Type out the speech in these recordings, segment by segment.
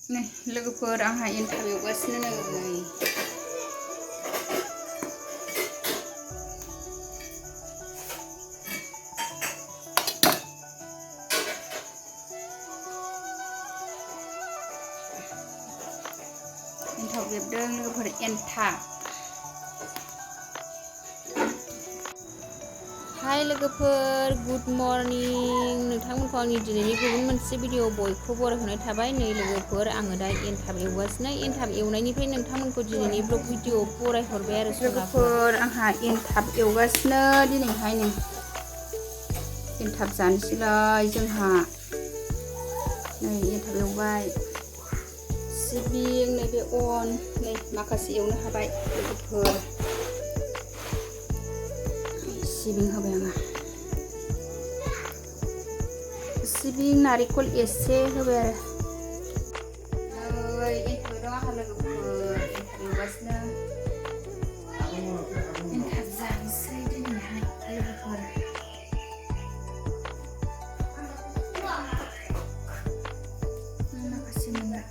Nih, lwgwpwr angha एनथाब एवगासिनो नै एनथाब एवदों लोगोफोर एनथाब। हाय लोगोफोर, गुड मर्निं। नोंथांमोनखौ आंनि दिनैनि गुबुन मोनसे भिडिअ बयखौबो बरायहरनाय थाबाय। नै लोगोफोर, आङो दा एनथाब एवगासिनो। एनथाब एवनायनिफ्राय नोंथांमोनखौ दिनैनि ब्लग भिडिअ बरायहरबाय आरो लोगोफोर। आंहा एनथाब एवगासिनो दिनैहाय नै एनथाब जानोसैलाय जोंहा। नै एनथाब एवबाय, सिबिं नैबे अन नै माखासे एवनो हाबाय लोगोफोर। सिबिं होबाय आङो, सिबिं नारेंखल एसे होबाय आरो। नै एनथाब एवदों आंहा लोगोफोर, एनथाब एवगासिनो। एनथाब जानोसै दिनैहाय लोगोफोर। माखासे मोनला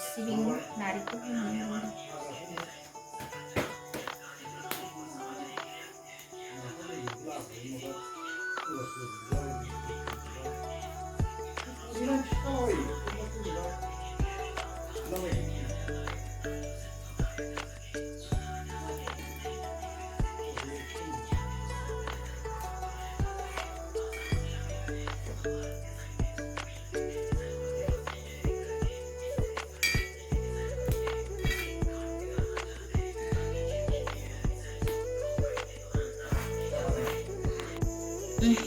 सिबिं नारेंखल होनानै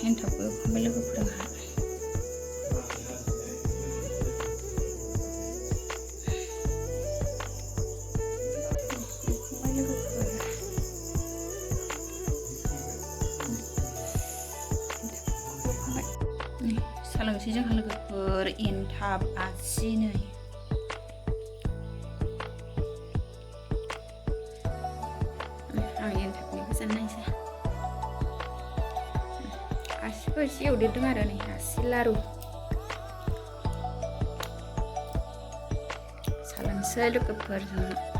एनथाबखौ एवखांबाय लोगोफोर आंहा। सालोंसै जोंहा लोगोफोर एनथाब आसि नै। आं एनथाबनिखौ जानो नायसै। आसिखौ एसे एवदेरदों आरो नै आसि लारु। सालोंसै लोगोफोर जोंहा।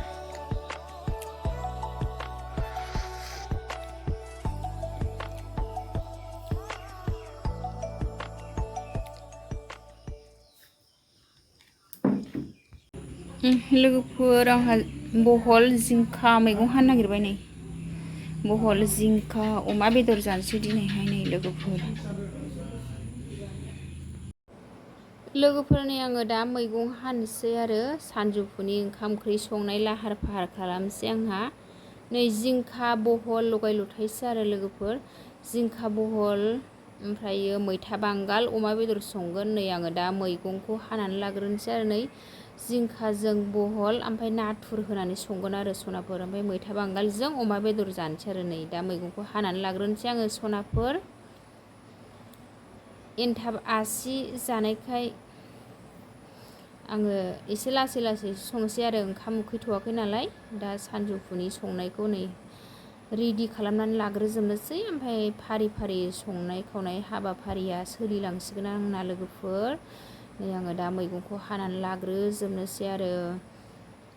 लोगोफोर आंहा बहल जिंखा मैगं हानो नागिरबाय नै। बहल जिंखा अमा बेदर जानोसै दिनैहाय नै लोगोफोर। लोगोफोरनि आङो दा मैगं हानोसै आरो सानजौफुनि ओंखाम ओंख्रि संनाय लाहार फाहार खालामसै आंहा। नै जिंखा बहल लगाय लथायसो आरो लोगोफोर। जिंखा बहल ओमफ्रायो मैथा बांगाल अमा बेदर संगोन। नै आङो दा मैगंखौ हानानै लाग्रोनोसै आरो नै जिंखाजों बहल ओमफ्राय नाथुर होनानै संगोन आरो सनाफोर। ओमफ्राय मैथा बांगालजों अमा बेदर जानोसै आरो नै दा मैगंखौ हानानै लाग्रोनोसै आङो सनाफोर। एनथाब आसि जानायखाय आङो एसे लासै लासै संसै आरो ओंखाम उखैथ'वाखै नालाय। दा सानजौफुनि संनायखौ नै रेडि खालामनानै लाग्रोजोबनोसै। ओमफ्राय फारि फारि संनाय खावनाय हाबाफारिया सोलिलांसिगोन आंना लोगोफोर। नै आङो दा मैगंखौ हानानै लाग्रोजोबनोसै आरो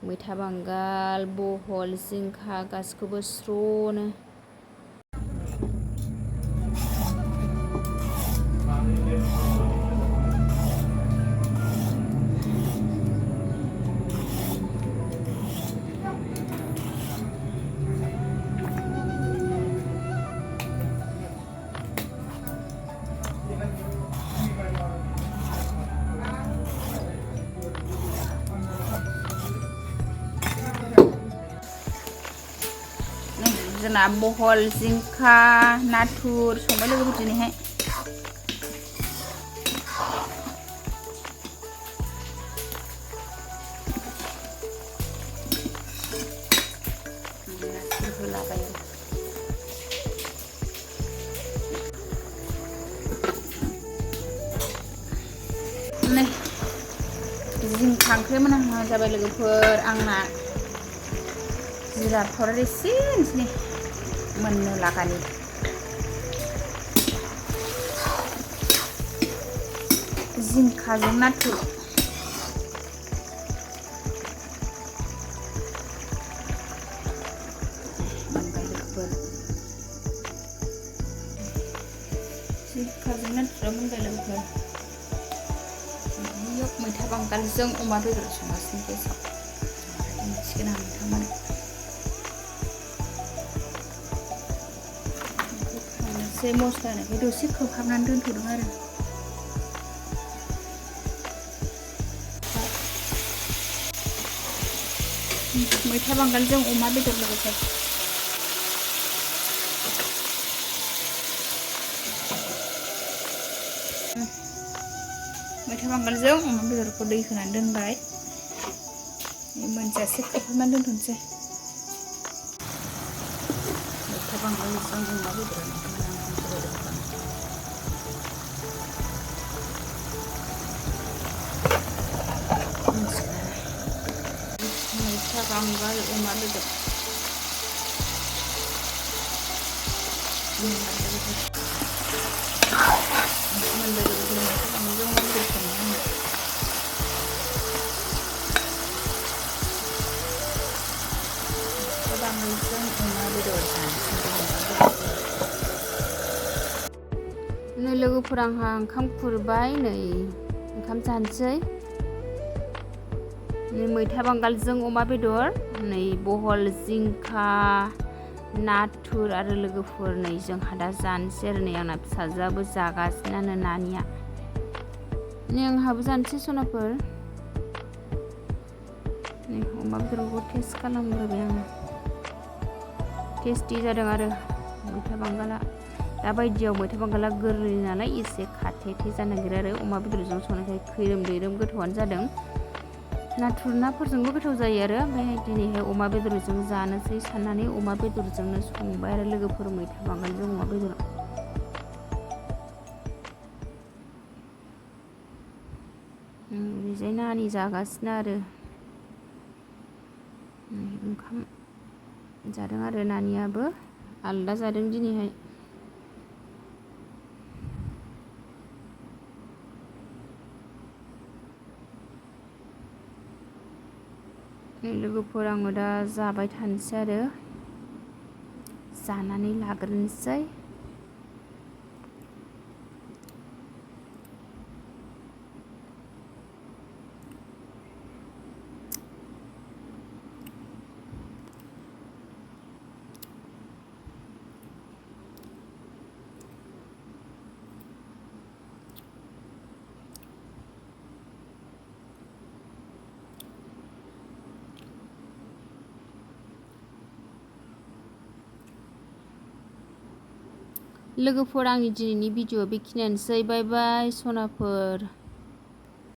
मैथा बांगाल बहल जिंखा गासिखौबो स्र'नो। जोंना बहल जिंखा नाथुर संबाय लोगोफोर दिनैहाय। होलाबाय नै जिंखा ओंख्रि मोनहां जाबाय लोगोफोर आंना जिरा पाउडार एसे होनोसै मोननो लागानि जिंखाजों नाथुर जिंखाजों नाथुरा मोनबाय लोगोफोर मैथा बांगालजों अमा बेदर संगासिनो गेसाव मिथिगोन आं नोंथांमोन खांनोसै मस्ला होनायखाय दसे खोबहाबनानै दोनथ'दों आरो मैथा बांगालजों अमा बेदर लोगोफोर मैथा बांगालजों अमा बेदरखौ दै होनानै दोनबाय मोनजासे खोबहाबनानै दोनथ'नोसै मैथा बांगालजों अमा बेदर मैथा बांगाल अमा बेदर नै लोगोफोर आंहा ओंखाम खुरबाय नै ओंखाम जानोसै नै मैथा बांगालजों अमा बेदर नै बहल जिंखा नाथुर आरो लोगोफोर नै जोंहा दा जानोसै आरो नै आंना फिसाजोआबो जागासिनो नानिया नै आंहाबो जानोसै सनाफोर नै अमा बेदरखौ टेस्ट खालामग्रोबाय आङो टेस्टि जादों आरो मैथा बांगाला दा बायदियाव मैथा बांगाला गोरलै नालाय एसे खाथे जानो नागिरो आरो अमा बेदरजों संनायखाय खैरोम दैरोम गोथावानो जादों नाथुर नाफोरजोंबो गोथाव जायो आरो ओमफ्राय दिनैहाय अमा बेदरजों जानोसै साननानै अमा बेदरजोंनो संबाय आरो लोगोफोर मैथा बांगालजों अमा बेदर ओरैजाय नानि जागासिनो आरो ओंखाम जादों आरो नानियाबो आलदा जादों दिनैहाय लोगोफोर आङो दा जाबाय थानोसै आरो जानानै लाग्रोनोसै लोगोफोर आंनि दिनैनि भिडिअ बेखिनियानोसै बाय बाय सनाफोर।